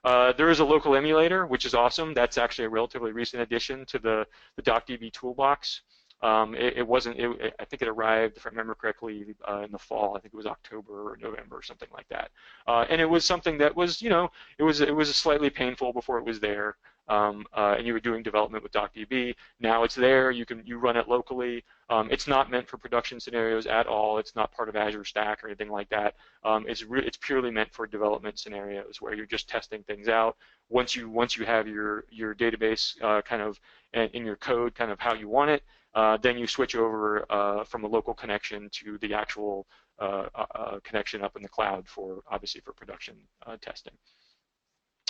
A: There is a local emulator, which is awesome. That's actually a relatively recent addition to the DocDB toolbox. It wasn't. I think it arrived, if I remember correctly, in the fall. I think it was October or November or something like that. And it was something that was, it was slightly painful before it was there. And you were doing development with DocDB. Now it's there. You run it locally. It's not meant for production scenarios at all. It's not part of Azure Stack or anything like that. It's purely meant for development scenarios where you're just testing things out. Once you have your database kind of in your code kind of how you want it, then you switch over from a local connection to the actual connection up in the cloud obviously for production testing.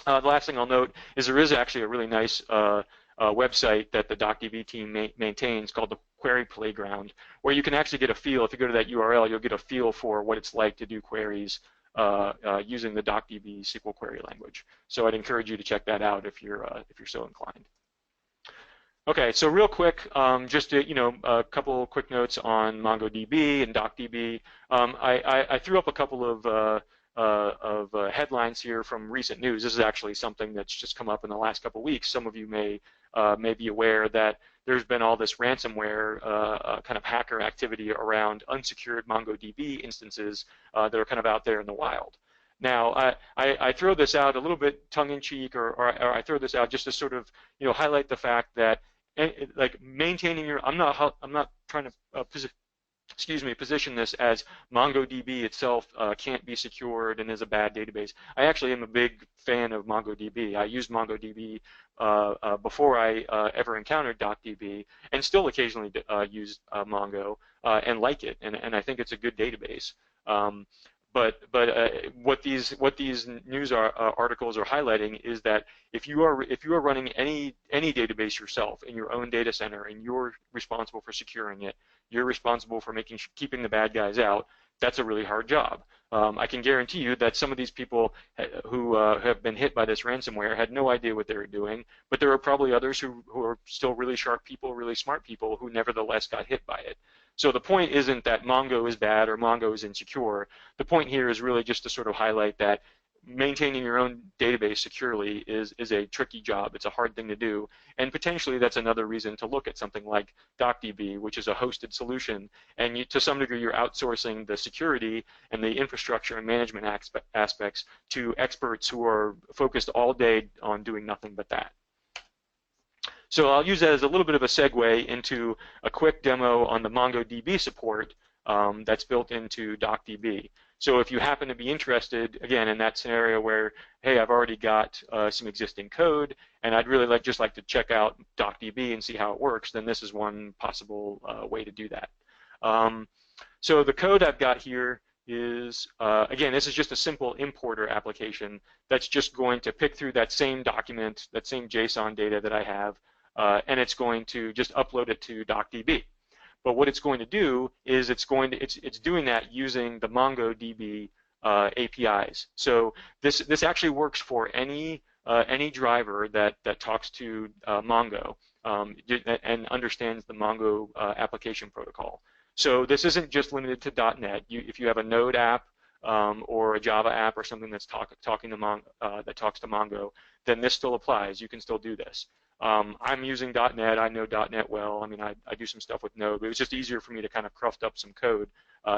A: The last thing I'll note is there is actually a really nice website that the DocDB team maintains called the Query Playground, where you can actually get a feel. If you go to that URL, you'll get a feel for what it's like to do queries using the DocDB SQL query language. So I'd encourage you to check that out if you're so inclined. Okay, so real quick, just a couple quick notes on MongoDB and DocDB. I threw up a couple of headlines here from recent news. This is actually something that's just come up in the last couple of weeks. Some of you may be aware that there's been all this ransomware kind of hacker activity around unsecured MongoDB instances that are kind of out there in the wild. Now, I throw this out a little bit tongue-in-cheek, or I throw this out just to sort of highlight the fact that like maintaining your I'm not trying to position this as MongoDB itself can't be secured and is a bad database. I actually am a big fan of MongoDB. I used MongoDB before I ever encountered DocDB, and still occasionally use Mongo and like it, and I think it's a good database. But what these news articles are highlighting is that if you are running any database yourself in your own data center and you're responsible for securing it, you're responsible for keeping the bad guys out, that's a really hard job. I can guarantee you that some of these people who have been hit by this ransomware had no idea what they were doing, but there are probably others who are still really sharp people, really smart people who nevertheless got hit by it. So the point isn't that Mongo is bad or Mongo is insecure. The point here is really just to sort of highlight that maintaining your own database securely is a tricky job. It's a hard thing to do, and potentially that's another reason to look at something like DocDB, which is a hosted solution, and to some degree you're outsourcing the security and the infrastructure and management aspects to experts who are focused all day on doing nothing but that. So I'll use that as a little bit of a segue into a quick demo on the MongoDB support that's built into DocDB. So if you happen to be interested, again, in that scenario where, hey, I've already got some existing code, and I'd really just like to check out DocDB and see how it works, then this is one possible way to do that. So the code I've got here is, again, this is just a simple importer application that's just going to pick through that same document, that same JSON data that I have, and it's going to just upload it to DocDB. But what it's going to do is it's doing that using the MongoDB APIs. So this actually works for any driver that talks to Mongo and understands the Mongo application protocol. So this isn't just limited to .NET. If you have a Node app or a Java app or something that's talking to that talks to Mongo, then this still applies. You can still do this. I'm using .NET. I know .NET well. I mean, I do some stuff with Node, but it was just easier for me to kind of cruft up some code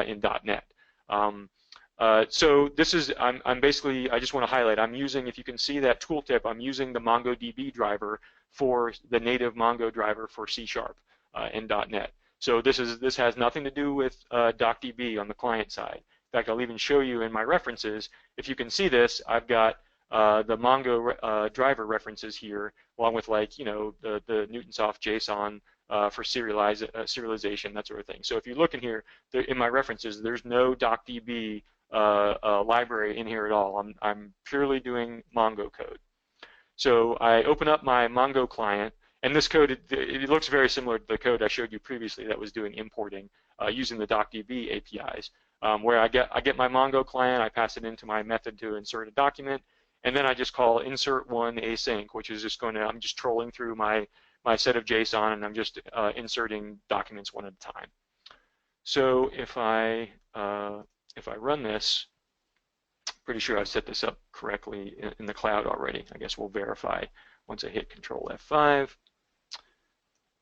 A: in .NET. So this is, I'm basically, I just want to highlight, I'm using, if you can see that tooltip, I'm using the MongoDB driver for the native Mongo driver for C# in .NET. So this has nothing to do with DocDB on the client side. In fact, I'll even show you in my references. If you can see this, I've got the Mongo driver references here, along with like, you know, the Newtonsoft JSON for serialization, that sort of thing. So if you look in here, in my references, there's no DocDB library in here at all. I'm purely doing Mongo code. So I open up my Mongo client, and this code, it looks very similar to the code I showed you previously that was doing importing using the DocDB APIs, where I get my Mongo client, I pass it into my method to insert a document, and then I just call insert one async, which is just going to, I'm just trolling through my set of JSON, and I'm just inserting documents one at a time. So if I run this, pretty sure I've set this up correctly in the cloud already. I guess we'll verify once I hit Control F5.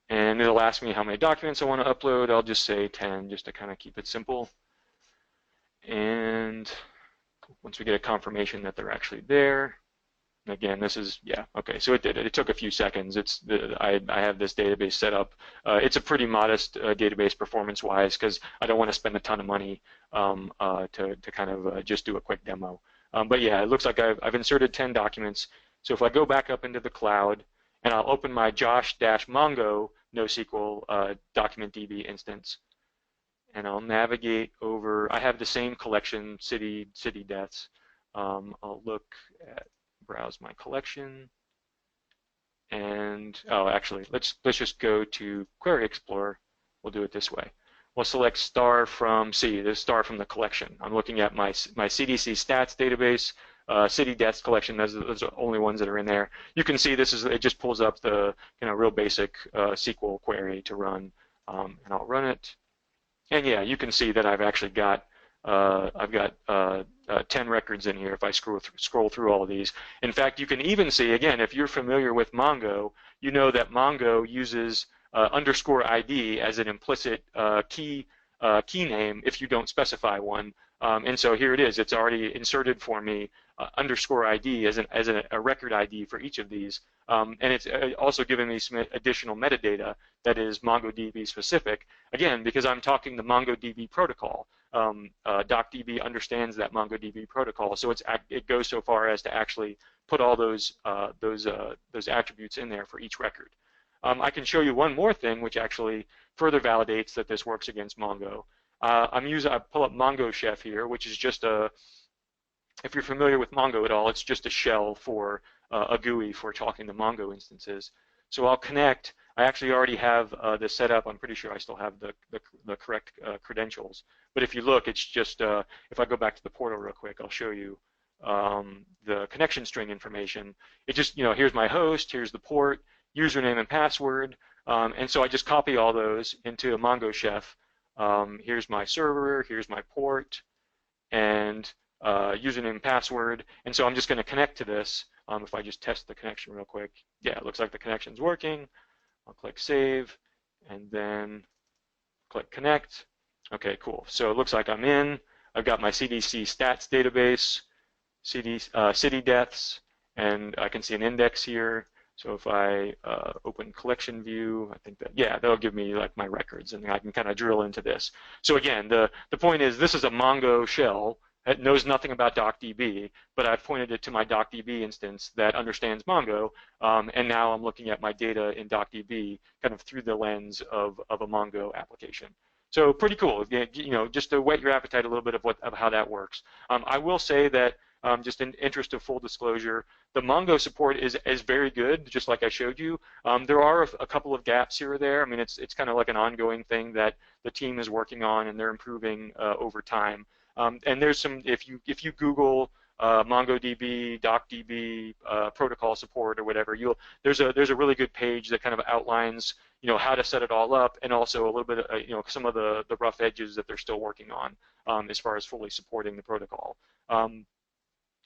A: And it'll ask me how many documents I want to upload. I'll just say 10 just to kind of keep it simple. And once we get a confirmation that they're actually there, and again, this is, yeah, okay, so it did it. It took a few seconds. I have this database set up. It's a pretty modest database performance-wise because I don't want to spend a ton of money to kind of just do a quick demo. But yeah, it looks like I've inserted 10 documents. So if I go back up into the cloud, and I'll open my Josh-Mongo NoSQL DocumentDB instance, and I'll navigate over. I have the same collection, city deaths. I'll look at, browse my collection, and oh, actually, let's just go to Query Explorer. We'll do it this way. We'll select star from C. This star from the collection. I'm looking at my CDC stats database. City deaths collection. Those are the only ones that are in there. You can see this is, it just pulls up the real basic SQL query to run, and I'll run it. And yeah, you can see that I've actually got 10 records in here if I scroll through all of these. In fact, you can even see, again, if you're familiar with Mongo, you know that Mongo uses _ID as an implicit key name if you don't specify one. And so here it is. It's already inserted for me _ID as a record ID for each of these. And it's also given me some additional metadata that is MongoDB specific, again, because I'm talking the MongoDB protocol. DocDB understands that MongoDB protocol, so it goes so far as to actually put all those attributes in there for each record. I can show you one more thing which actually further validates that this works against Mongo. I pull up Mongo Chef here, which is just if you're familiar with Mongo at all, it's just a shell for a GUI for talking to Mongo instances. So I'll connect. I actually already have this set up. I'm pretty sure I still have the correct credentials. But if you look, it's just, if I go back to the portal real quick, I'll show you the connection string information. It just, here's my host, here's the port, username and password. And so I just copy all those into a Mongo Chef. Here's my server, here's my port, and username and password. And so I'm just going to connect to this. If I just test the connection real quick, yeah, it looks like the connection's working. I'll click Save, and then click Connect. Okay, cool. So it looks like I'm in. I've got my CDC stats database, city deaths, and I can see an index here. So if I open collection view, I think that, yeah, that'll give me like my records, and I can kind of drill into this. So again, the point is this is a Mongo shell. It knows nothing about DocDB, but I've pointed it to my DocDB instance that understands Mongo, and now I'm looking at my data in DocDB kind of through the lens of a Mongo application. So pretty cool, just to whet your appetite a little bit of how that works. I will say that just in interest of full disclosure, the Mongo support is very good, just like I showed you. There are a couple of gaps here or there. I mean, it's kind of like an ongoing thing that the team is working on, and they're improving over time. And there's some, if you Google MongoDB, DocDB, protocol support or whatever, there's a really good page that kind of outlines how to set it all up, and also a little bit of, some of the rough edges that they're still working on as far as fully supporting the protocol.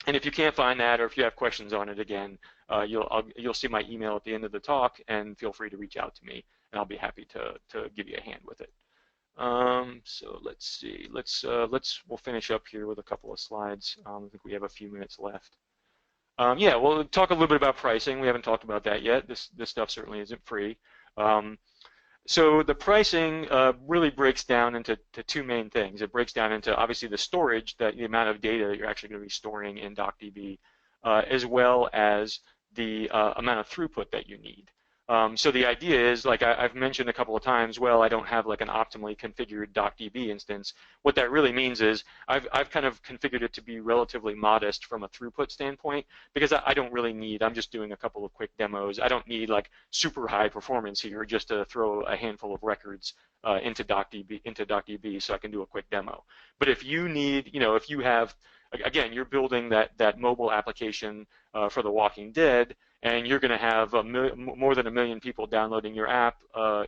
A: And if you can't find that, or if you have questions on it, again, you'll see my email at the end of the talk, and feel free to reach out to me, and I'll be happy to give you a hand with it. So let's see. We'll finish up here with a couple of slides. I think we have a few minutes left. Yeah, we'll talk a little bit about pricing. We haven't talked about that yet. This stuff certainly isn't free. So the pricing really breaks down into two main things. It breaks down into obviously the storage, the amount of data that you're actually going to be storing in DocDB, as well as the amount of throughput that you need. So the idea is, like I've mentioned a couple of times, well, I don't have like an optimally configured DocDB instance. What that really means is I've kind of configured it to be relatively modest from a throughput standpoint, because I don't really need, I'm just doing a couple of quick demos. I don't need like super high performance here just to throw a handful of records into DocDB so I can do a quick demo. But if you need, if you have, again, you're building that mobile application for The Walking Dead, and you're going to have more than 1 million people downloading your app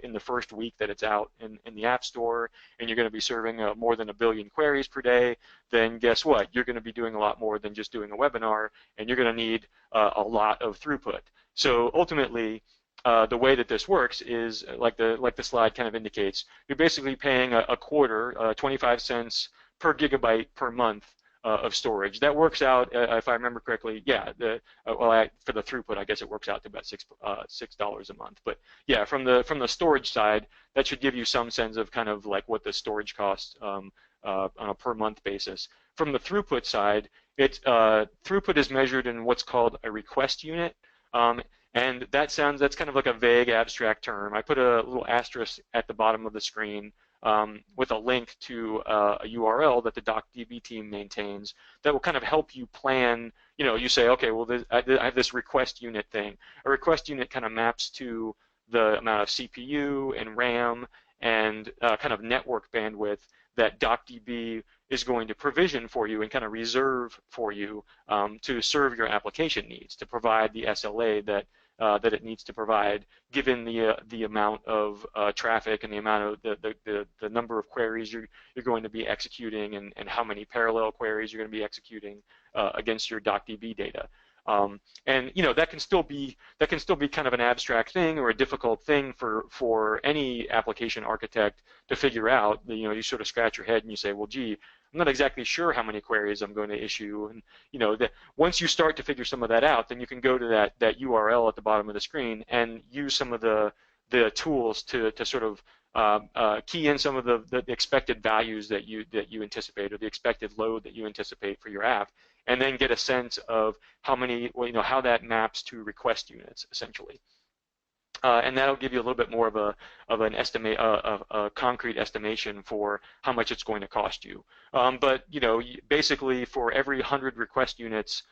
A: in the first week that it's out in the App Store, and you're going to be serving more than 1 billion queries per day, then guess what? You're going to be doing a lot more than just doing a webinar, and you're going to need a lot of throughput. So ultimately, the way that this works is, like the slide kind of indicates, you're basically paying a quarter, 25 cents per gigabyte per month of storage. That works out, if I remember correctly, yeah, for the throughput, I guess it works out to about $6 a month. But yeah, from the storage side, that should give you some sense of kind of like what the storage costs on a per month basis. From the throughput side, throughput is measured in what's called a request unit. And that's kind of like a vague, abstract term. I put a little asterisk at the bottom of the screen with a link to a URL that the DocDB team maintains that will kind of help you plan. You say, okay, well, I have this request unit thing. A request unit kind of maps to the amount of CPU and RAM and kind of network bandwidth that DocDB is going to provision for you and kind of reserve for you to serve your application needs, to provide the SLA that it needs to provide, given the amount of traffic and the amount of the number of queries you're going to be executing, and how many parallel queries you're going to be executing against your DocDB data. And that can still be kind of an abstract thing or a difficult thing for any application architect to figure out. You sort of scratch your head and you say, well, gee, I'm not exactly sure how many queries I'm going to issue. And once you start to figure some of that out, then you can go to that URL at the bottom of the screen and use some of the tools to sort of key in some of the expected values that you anticipate, or the expected load that you anticipate for your app, and then get a sense of how that maps to request units, essentially. And that'll give you a little bit more of an estimate, a concrete estimation for how much it's going to cost you. But basically, for every 100 request units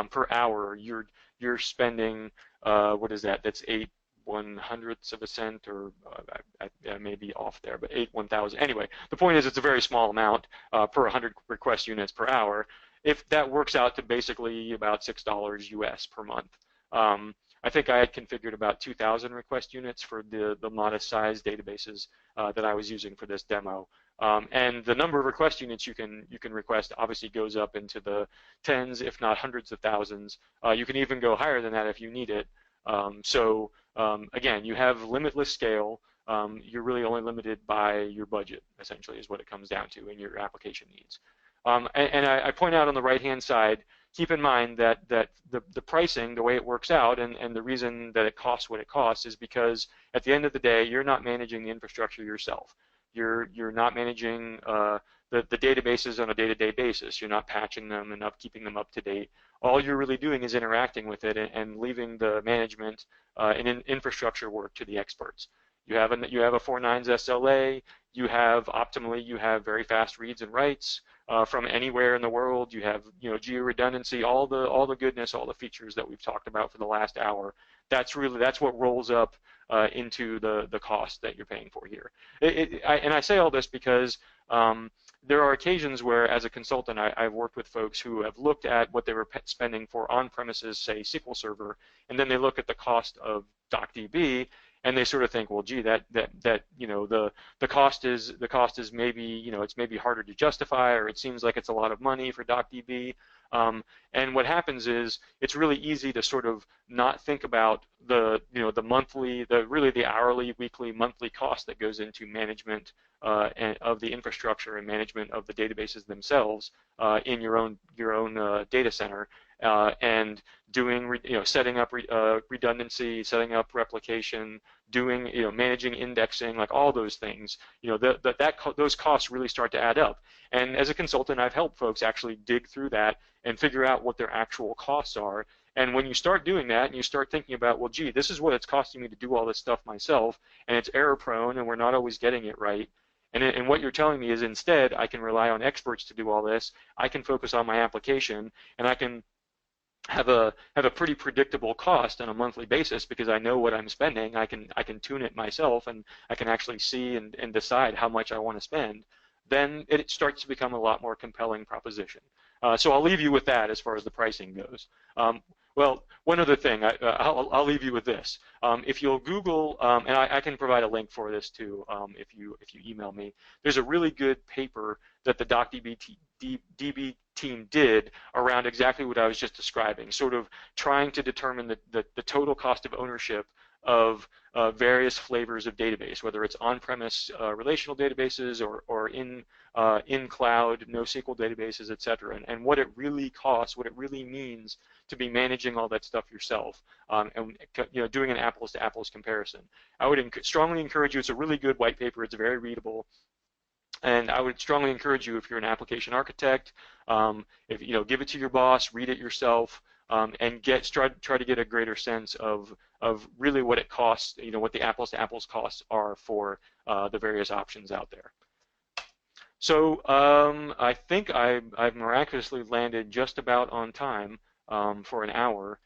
A: per hour, you're spending what is that? That's 8/100ths of a cent, or I may be off there, but 8/1000. Anyway, the point is, it's a very small amount per 100 request units per hour. If that works out to basically about $6 US per month. I think I had configured about 2,000 request units for the modest size databases that I was using for this demo. And the number of request units you can request obviously goes up into the tens, if not hundreds of thousands. You can even go higher than that if you need it. So again, you have limitless scale. You're really only limited by your budget, essentially, is what it comes down to, and your application needs. And I point out on the right-hand side, keep in mind that the pricing, the way it works out, and the reason that it costs what it costs is because at the end of the day, you're not managing the infrastructure yourself. You're not managing the databases on a day-to-day basis. You're not patching them and keeping them up to date. All you're really doing is interacting with it and leaving the management and infrastructure work to the experts. You have a 4 nines SLA. You have very fast reads and writes from anywhere in the world. You have geo-redundancy, all the goodness, all the features that we've talked about for the last hour. That's what rolls up into the cost that you're paying for here. And I say all this because there are occasions where, as a consultant, I've worked with folks who have looked at what they were spending for on-premises, say, SQL Server, and then they look at the cost of DocDB, and they sort of think, well, gee, the cost is maybe it's maybe harder to justify, or it seems like it's a lot of money for DocDB. And what happens is it's really easy to sort of not think about the monthly, the hourly, weekly, monthly cost that goes into management of the infrastructure and management of the databases themselves in your own data center, and doing, setting up redundancy, setting up replication, doing, managing indexing, like all those things. Those costs really start to add up. And as a consultant, I've helped folks actually dig through that and figure out what their actual costs are. And when you start doing that and you start thinking about, well, gee, this is what it's costing me to do all this stuff myself, and it's error prone and we're not always getting it right. And what you're telling me is instead I can rely on experts to do all this. I can focus on my application, and I can have a pretty predictable cost on a monthly basis because I know what I'm spending. I can tune it myself, and I can actually see and decide how much I want to spend. Then it starts to become a lot more compelling proposition. So I'll leave you with that as far as the pricing goes. Well, one other thing, I'll leave you with this. If you'll Google, and I can provide a link for this too if you email me, there's a really good paper that the DocDB team did around exactly what I was just describing, sort of trying to determine the total cost of ownership of various flavors of database, whether it's on-premise relational databases or in cloud NoSQL databases, etc., and what it really costs, what it really means to be managing all that stuff yourself, and doing an apples-to-apples comparison. I would strongly encourage you. It's a really good white paper. It's very readable. And I would strongly encourage you, if you're an application architect, give it to your boss, read it yourself, and try to get a greater sense of really what it costs, what the apples-to-apples costs are for the various options out there. So I think I've miraculously landed just about on time for an hour.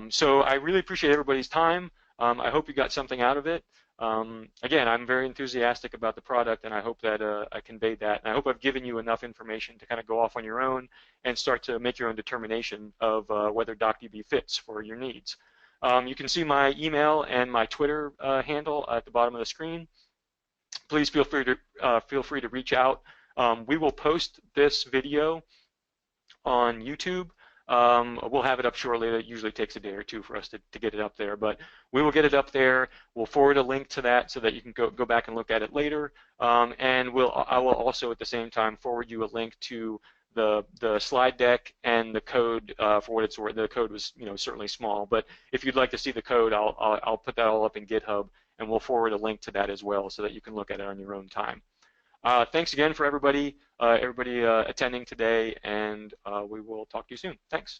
A: So I really appreciate everybody's time. I hope you got something out of it. Again, I'm very enthusiastic about the product, and I hope that I conveyed that. And I hope I've given you enough information to kind of go off on your own and start to make your own determination of whether DocDB fits for your needs. You can see my email and my Twitter handle at the bottom of the screen. Please feel free to reach out. We will post this video on YouTube. We'll have it up shortly. It usually takes a day or two for us to get it up there, but we will get it up there. We'll forward a link to that so that you can go back and look at it later. And I will also at the same time forward you a link to the slide deck and the code for what it's worth. The code was certainly small, but if you'd like to see the code, I'll put that all up in GitHub, and we'll forward a link to that as well so that you can look at it on your own time. Thanks again for everybody attending today, and we will talk to you soon. Thanks.